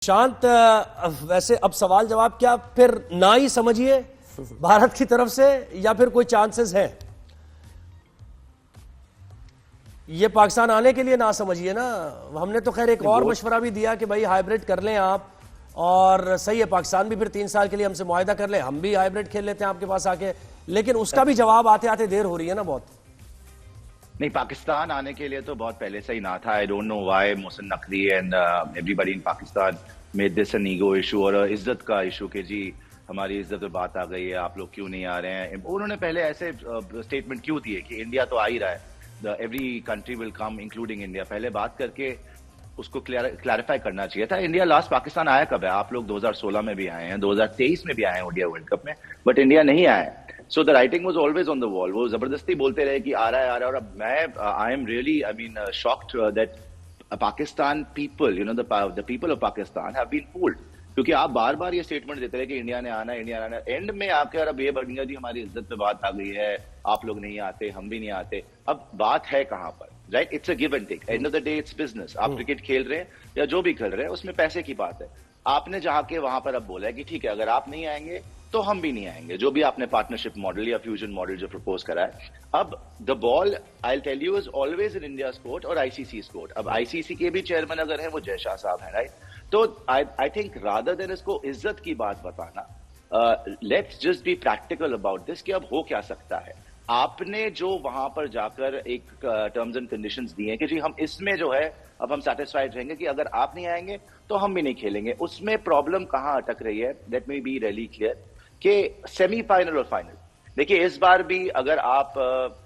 शांत, वैसे अब सवाल जवाब क्या फिर ना ही समझिए भारत की तरफ से या फिर कोई चांसेस है? ये पाकिस्तान आने के लिए ना समझिए ना। हमने तो खैर एक और मशवरा भी दिया कि भाई हाइब्रिड कर लें आप, और सही है पाकिस्तान भी फिर 3 साल के लिए हमसे मुआहिदा कर ले, हम भी हाइब्रिड खेल लेते हैं आपके पास आके, लेकिन उसका भी जवाब आते आते देर हो रही है ना बहुत। नहीं, पाकिस्तान आने के लिए तो बहुत पहले से ही ना था। I don't know why Mohsin Naqvi and everybody in Pakistan made this an ego issue और इज्जत का इशू कि जी हमारी इज्जत पे बात आ गई है, आप लोग क्यों नहीं आ रहे हैं। उन्होंने पहले ऐसे स्टेटमेंट क्यों दिए कि इंडिया तो आ ही रहा है, every country will come including India. पहले बात करके उसको क्लैरिफाई करना चाहिए था। इंडिया लास्ट पाकिस्तान आया कब है? आप लोग 2016 में भी आए हैं, 2023 में भी आए हैं ओडीआई वर्ल्ड कप में, बट इंडिया नहीं आया है। So the writing was always on the wall. वो जबरदस्ती बोलते रहे कि आ रहा है आ रहा है, और अब मैं I am really shocked that Pakistan people, you know, the people of Pakistan have been fooled, क्योंकि आप बार बार ये स्टेटमेंट देते रहे कि इंडिया ने आना है, इंडिया ने आना है। एंड में आकर अब ये बनेगा जी हमारी इज्जत पे बात आ गई है, आप लोग नहीं आते, हम भी नहीं आते। अब बात है कहां पर? Right, it's a give and take. End of the day it's business. आप क्रिकेट खेल रहे हैं या जो भी खेल रहे हैं, उसमें पैसे की बात है। आपने जहाँ के वहां पर अब बोला है कि ठीक है, अगर आप नहीं आएंगे तो हम भी नहीं आएंगे, जो भी आपने पार्टनरशिप मॉडल या फ्यूजन मॉडल जो प्रपोज करा है। अब the ball I will tell you is always in India court और आईसीसी कोर्ट। अब आईसीसी के भी चेयरमैन अगर है वो जय शाह साहब है, राइट? तो आई थिंक रादर देन इसको इज्जत की बात बताना, let's just be practical about this कि अब हो क्या सकता है। आपने जो वहां पर जाकर एक टर्म्स एंड कंडीशंस दिए कि जी हम इसमें जो है अब हम सेटिस्फाइड रहेंगे कि अगर आप नहीं आएंगे तो हम भी नहीं खेलेंगे। उसमें प्रॉब्लम कहां अटक रही है? Late me be really clear कि सेमीफाइनल और फाइनल, देखिए इस बार भी अगर आप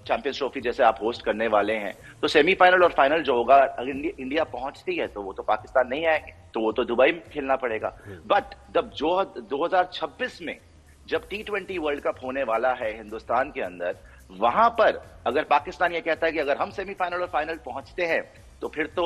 चैंपियंस ट्रॉफी जैसे आप होस्ट करने वाले हैं तो सेमीफाइनल और फाइनल जो होगा, अगर इंडिया पहुंचती है तो वो तो पाकिस्तान नहीं आएंगे, तो वो तो दुबई में खेलना पड़ेगा। बट जब जो 2026 में जब T20 वर्ल्ड कप होने वाला है हिंदुस्तान के अंदर, वहां पर अगर पाकिस्तान ये कहता है कि अगर हम सेमीफाइनल और फाइनल पहुंचते हैं तो फिर तो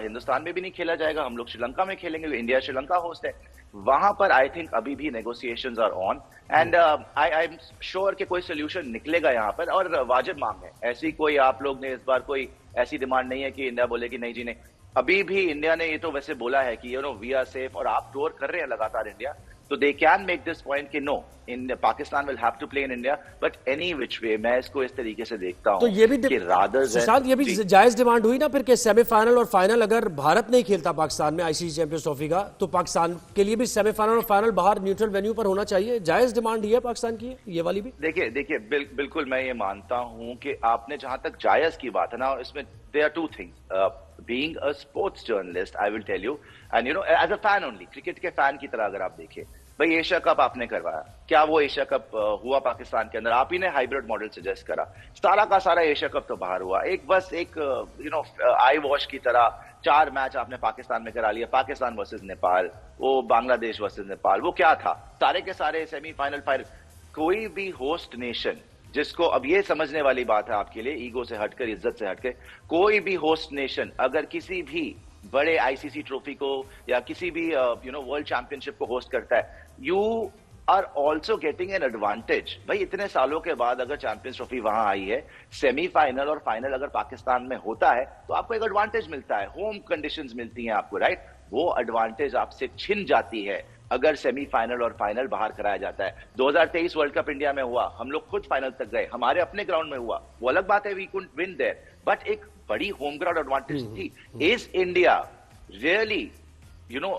हिंदुस्तान में भी नहीं खेला जाएगा, हम लोग श्रीलंका में खेलेंगे, इंडिया श्रीलंका होस्ट है। वहां पर आई थिंक अभी भी negotiations are on and I am sure कि कोई सोल्यूशन निकलेगा यहाँ पर, और वाजिब मांग है। ऐसी कोई आप लोग ने इस बार कोई ऐसी डिमांड नहीं है कि इंडिया बोले कि नहीं जी नहीं। अभी भी इंडिया ने ये तो वैसे बोला है कि you know we are safe, और आप टूर कर रहे हैं लगातार इंडिया, तो they can make this point कि no in Pakistan will have to play in India, but any which way मैं इसको इस तरीके से देखता हूं तो ये भी कि रादर सुशांत, ये भी जायज डिमांड हुई ना फिर कि सेमीफाइनल और फाइनल अगर भारत नहीं खेलता पाकिस्तान में आईसीसी चैंपियंस ट्रॉफी का, तो पाकिस्तान के लिए भी सेमीफाइनल और फाइनल बाहर न्यूट्रल वेन्यू पर होना चाहिए। जायज डिमांड ही है पाकिस्तान की ये वाली भी। देखिए बिल्कुल मैं ये मानता हूं कि आपने जहां तक जायज की बात है ना, इसमें there are two things. Being a sports journalist I will tell you, and you know as a fan only, cricket के फैन की तरह अगर आप देखिए, भाई एशिया कप आपने करवाया, क्या वो एशिया कप हुआ पाकिस्तान के अंदर? आप ही ने हाइब्रिड मॉडल सजेस्ट करा, सारा का सारा एशिया कप तो बाहर हुआ। एक बस एक यू नो आई वॉश की तरह 4 मैच आपने पाकिस्तान में करा लिया, पाकिस्तान वर्सेस नेपाल, वो बांग्लादेश वर्सेस नेपाल, वो क्या था? सारे के सारे सेमीफाइनल फाइनल। कोई भी होस्ट नेशन जिसको, अब ये समझने वाली बात है आपके लिए, ईगो से हटकर, इज्जत से हटकर, कोई भी होस्ट नेशन अगर किसी भी बड़े आईसीसी ट्रॉफी को या किसी भी यू नो वर्ल्ड चैंपियनशिप को होस्ट करता है, you are also getting an advantage. भाई इतने सालों के बाद अगर चैंपियंस ट्रॉफी वहां आई है, सेमीफाइनल और फाइनल अगर पाकिस्तान में होता है तो आपको एक एडवांटेज मिलता है, होम कंडीशंस मिलती हैं आपको, राइट? वो एडवांटेज आपसे छिन जाती है अगर सेमीफाइनल और फाइनल बाहर कराया जाता है। 2023 वर्ल्ड कप इंडिया में हुआ, हम लोग खुद फाइनल तक गए, हमारे अपने ग्राउंड में हुआ, वो अलग बात है, we couldn't win there, but एक बड़ी होम ग्राउंड एडवांटेज थी। Is India really, you know,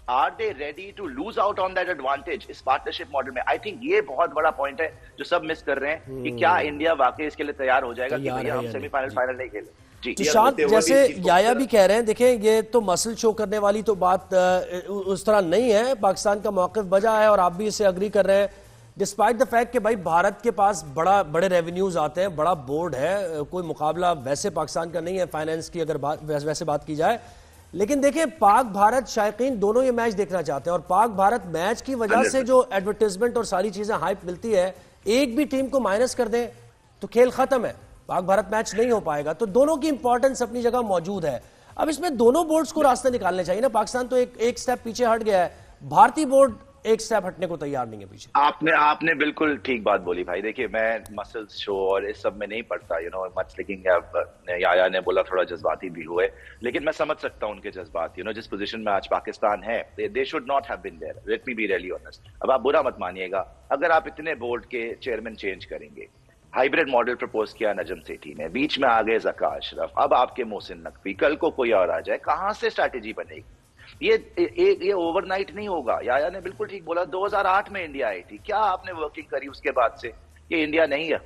are they ready to lose out on that advantage इस पार्टनरशिप मॉडल में? आई थिंक ये बहुत बड़ा पॉइंट है जो सब मिस कर रहे हैं कि क्या इंडिया वाकई इसके लिए तैयार हो जाएगा कि भैया हम सेमीफाइनल फाइनल नहीं खेले। सुशांत, जैसे याया भी कह रहे हैं, देखें ये तो मसल शो करने वाली तो बात उस तरह नहीं है, पाकिस्तान का मौक़िफ़ बजा है और आप भी इसे अग्री कर रहे हैं, डिस्पाइट द फैक्ट कि भाई भारत के पास बड़े रेवेन्यूज आते हैं, बड़ा बोर्ड है, कोई मुकाबला वैसे पाकिस्तान का नहीं है फाइनेंस की अगर वैसे बात की जाए। लेकिन देखिए पाक भारत शायकीन दोनों ये मैच देखना चाहते हैं, और पाक भारत मैच की वजह से जो एडवर्टाइजमेंट और सारी चीजें हाइप मिलती है, एक भी टीम को माइनस कर दें तो खेल खत्म है, पाक भारत मैच नहीं हो पाएगा। तो दोनों की इंपॉर्टेंस अपनी जगह मौजूद है। अब इसमें दोनों बोर्ड्स को रास्ते निकालने चाहिए ना। पाकिस्तान तो एक स्टेप पीछे हट गया है, भारतीय बोर्ड एक स्टेप हटने को तैयार नहीं है पीछे। आपने बिल्कुल ठीक बात बोली भाई। देखिए, मैं मसल्स शो और इस सब में नहीं पड़ता, मच लिकिंग। याया ने बोला थोड़ा जज्बाती भी हुए, लेकिन मैं समझ सकता हूँ उनके जज्बात। जिस पोजीशन में आज पाकिस्तान है, they should not have been there, let me be really honest. अब आप बुरा मत मानिएगा, अगर आप इतने बोर्ड के चेयरमैन चेंज करेंगे, हाइब्रिड मॉडल प्रपोज किया नजम सेठी ने, बीच में आ गए ज़का अशरफ, अब आपके मोहसिन नकवी, कल को कोई और आ जाए, कहां से स्ट्रैटेजी बनेगी? ये ओवरनाइट नहीं होगा। याया ने बिल्कुल ठीक बोला, 2008 में इंडिया आई थी, क्या आपने वर्किंग करी उसके बाद से? ये इंडिया नहीं है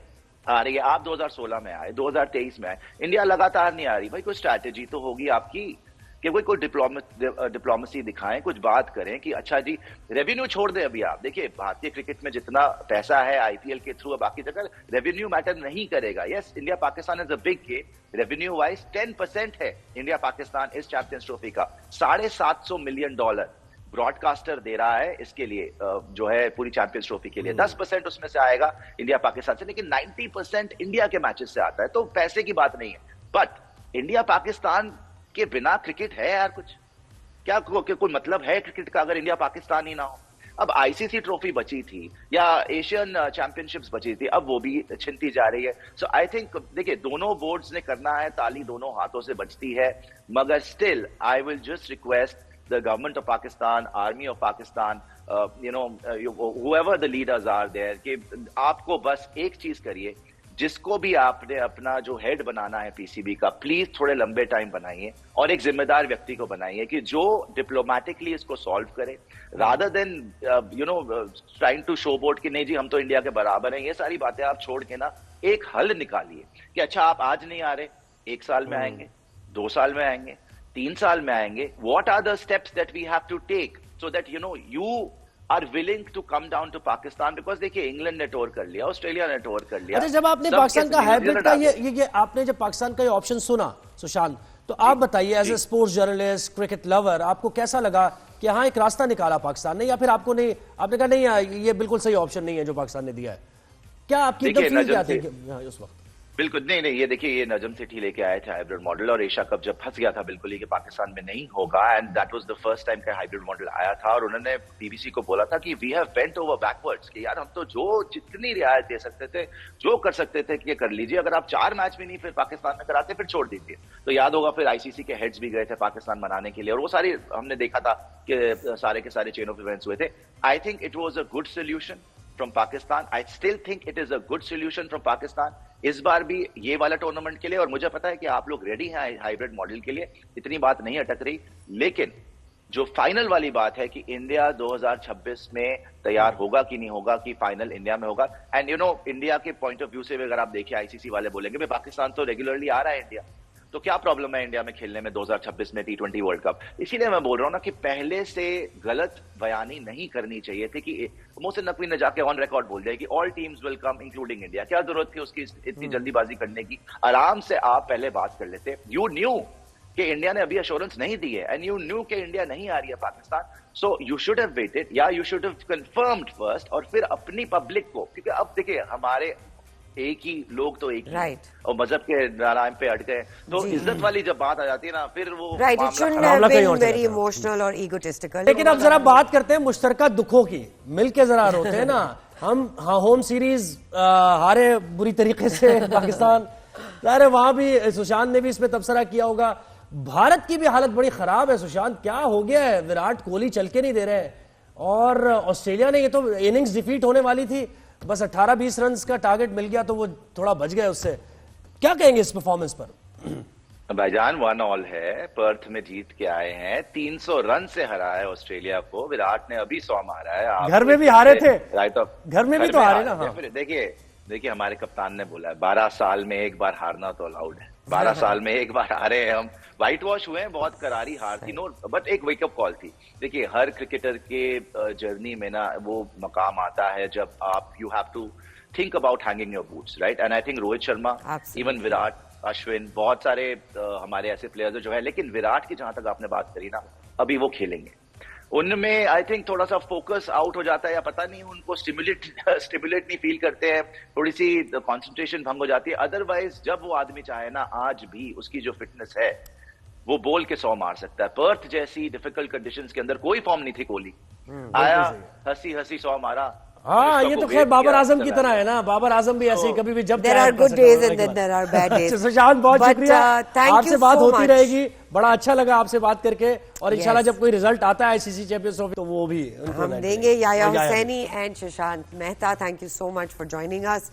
आ रही है। आप 2016 में आए, 2023 में आए, इंडिया लगातार नहीं आ रही। भाई कोई स्ट्रैटेजी तो होगी आपकी कि कोई डिप्लोमेसी दिखाएं, कुछ बात करें कि अच्छा जी रेवेन्यू छोड़ दें। अभी आप देखिए, भारतीय क्रिकेट में जितना पैसा है आईपीएल के थ्रू, बाकी जगह रेवेन्यू मैटर नहीं करेगा। Yes, India Pakistan is a big game. Revenue wise 10% है इंडिया पाकिस्तान इस चैंपियंस ट्रॉफी का। $750 मिलियन ब्रॉडकास्टर दे रहा है इसके लिए, जो है पूरी चैंपियंस ट्रॉफी के लिए। 10% उसमें से आएगा इंडिया पाकिस्तान से, लेकिन 90% इंडिया के मैचेस से आता है। तो पैसे की बात नहीं है, बट इंडिया पाकिस्तान के बिना क्रिकेट है यार? कुछ क्या कोई मतलब है क्रिकेट का अगर इंडिया पाकिस्तान ही ना हो? अब आईसीसी ट्रॉफी बची थी या एशियन चैंपियनशिप्स बची थी, अब वो भी छिनती जा रही है। सो आई थिंक देखिए, दोनों बोर्ड्स ने करना है, ताली दोनों हाथों से बजती है, मगर still I will just request the government of Pakistan, army of Pakistan, whoever the leaders are there, कि आपको बस एक चीज करिए, जिसको भी आपने अपना जो हेड बनाना है पीसीबी का, प्लीज थोड़े लंबे टाइम बनाइए और एक जिम्मेदार व्यक्ति को बनाइए कि जो डिप्लोमेटिकली इसको सॉल्व करे, rather than trying to show board कि नहीं जी हम तो इंडिया के बराबर हैं। ये सारी बातें आप छोड़ के ना एक हल निकालिए कि अच्छा आप आज नहीं आ रहे, 1 साल में आएंगे, 2 साल में आएंगे, 3 साल में आएंगे। What are the steps that we have to take so that you are willing to come down to Pakistan? Because देखिए, इंग्लैंड ने टूर कर लिया, ऑस्ट्रेलिया ने टूर कर लिया। अच्छा, जब आपने पाकिस्तान का हाइब्रिड का ये आपने जब पाकिस्तान का ये ऑप्शन सुना सुशांत, तो आप बताइए as a sports journalist, cricket lover, आपको कैसा लगा कि हाँ एक रास्ता निकाला पाकिस्तान ने, या फिर आपको नहीं, आपने कहा नहीं ये बिल्कुल सही ऑप्शन नहीं है जो पाकिस्तान ने दिया है? क्या आपकी एकदम फील क्या थी उस वक्त? बिल्कुल नहीं, ये देखिए, ये नजम सेठी लेके आए थे हाइब्रिड मॉडल, और एशिया कप जब फंस गया था बिल्कुल ही कि पाकिस्तान में नहीं होगा, and that was the first time का हाइब्रिड मॉडल आया था। और उन्होंने बीबीसी को बोला था कि we have bent over backwards, कि यार हम तो जो जितनी रियायत दे सकते थे, जो कर सकते थे कि कर लीजिए, अगर आप 4 मैच भी नहीं फिर पाकिस्तान में कराते फिर छोड़ दीजिए। तो याद होगा फिर आईसीसी के हेड्स भी गए थे पाकिस्तान मनाने के लिए, और वो सारी हमने देखा था कि सारे के सारे चेन ऑफ इवेंट्स हुए थे। I think it was a good solution from Pakistan. I still think it is a good solution from Pakistan इस बार भी ये वाला टूर्नामेंट के लिए। और मुझे पता है कि आप लोग रेडी हैं हाइब्रिड मॉडल के लिए, इतनी बात नहीं अटक रही, लेकिन जो फाइनल वाली बात है कि इंडिया 2026 में तैयार होगा कि नहीं होगा, कि फाइनल इंडिया में होगा। एंड इंडिया के पॉइंट ऑफ व्यू से अगर आप देखिए, आईसीसी वाले बोलेंगे भाई पाकिस्तान तो रेगुलरली आ रहा है इंडिया, तो क्या प्रॉब्लम है इंडिया में खेलने में 2026 में T20 वर्ल्ड कप? इसीलिए मैं बोल रहा हूं ना कि पहले से गलत बयानी नहीं करनी चाहिए थी कि मोहसिन नकवी ने जाके ऑन रिकॉर्ड बोल दिया कि all teams will come including India. क्या जरूरत थी उसकी इतनी जल्दीबाजी करने की? आराम से आप पहले बात कर लेते। यू न्यू कि इंडिया ने अभी अश्योरेंस नहीं दी है, एंड यू न्यू कि इंडिया नहीं आ रही है Pakistan, so you should have waited, या you should have confirmed first, और फिर अपनी पब्लिक को, क्योंकि अब देखिए हमारे एक ही लोग तो एक ही और मजहब के नारायण पे अटके हैं, तो इज्जत वाली जब बात आ जाती है ना, फिर वो वेरी इमोशनल और ईगोटिस्टिकल। लेकिन अब जरा बात करते हैं मुश्तरका दुखों की, मिलके जरा रोते हैं ना हम। हाँ, होम सीरीज हारे बुरी तरीके से पाकिस्तान, अरे वहां भी सुशांत ने भी इसमें तबसरा किया होगा। भारत की भी हालत बड़ी खराब है सुशांत, क्या हो गया है? विराट कोहली चल के नहीं दे रहे, और ऑस्ट्रेलिया ने, ये तो इनिंग्स डिफीट होने वाली थी, बस 18-20 रन का टारगेट मिल गया तो वो थोड़ा बच गए उससे। क्या कहेंगे इस परफॉर्मेंस पर? भाईजान 1-1 है, पर्थ में जीत के आए हैं, 300 रन से हरा है ऑस्ट्रेलिया को। विराट ने अभी 100 मारा है। घर में भी हारे थे, राइट ऑफ घर में भी तो हारे ना। हाँ। देखिए हमारे कप्तान ने बोला है 12 साल में एक बार हारना तो अलाउड है। 12 साल में एक बार हारे हैं हम, व्हाइट वॉश हुए हैं, बहुत करारी हार थी नो, बट एक वेकअप कॉल थी। देखिए हर क्रिकेटर के जर्नी में ना वो मकाम आता है जब आप you have to think about hanging your boots, right? And I think Rohit Sharma, even Virat, Ashwin, बहुत सारे हमारे ऐसे प्लेयर्स जो है, लेकिन विराट की जहां तक आपने बात करी ना, अभी वो खेलेंगे, उनमें आई थिंक थोड़ा सा फोकस आउट हो जाता है, या पता नहीं उनको स्टिमुलेट नहीं फील करते हैं, थोड़ी सी कंसंट्रेशन भंग हो जाती है। अदरवाइज जब वो आदमी चाहे ना, आज भी उसकी जो फिटनेस है वो बोल के 100 मार सकता है। पर्थ जैसी डिफिकल्ट कंडीशंस के अंदर कोई फॉर्म नहीं थी कोहली, आया हंसी हंसी 100 मारा। हाँ, ये तो खैर बाबर आजम की तरह है ना, बाबर आजम भी ऐसे कभी भी जब There are good days and then there are bad days. Sushant बहुत शुक्रिया, आपसे बात होती रहेगी, बड़ा अच्छा लगा आपसे बात करके, और इंशाल्लाह जब कोई रिजल्ट आता है आईसीसी चैंपियंस ट्रॉफी तो वो भी हम देंगे। Yahya Hussaini and Shashank Mehta, thank you so much for joining us.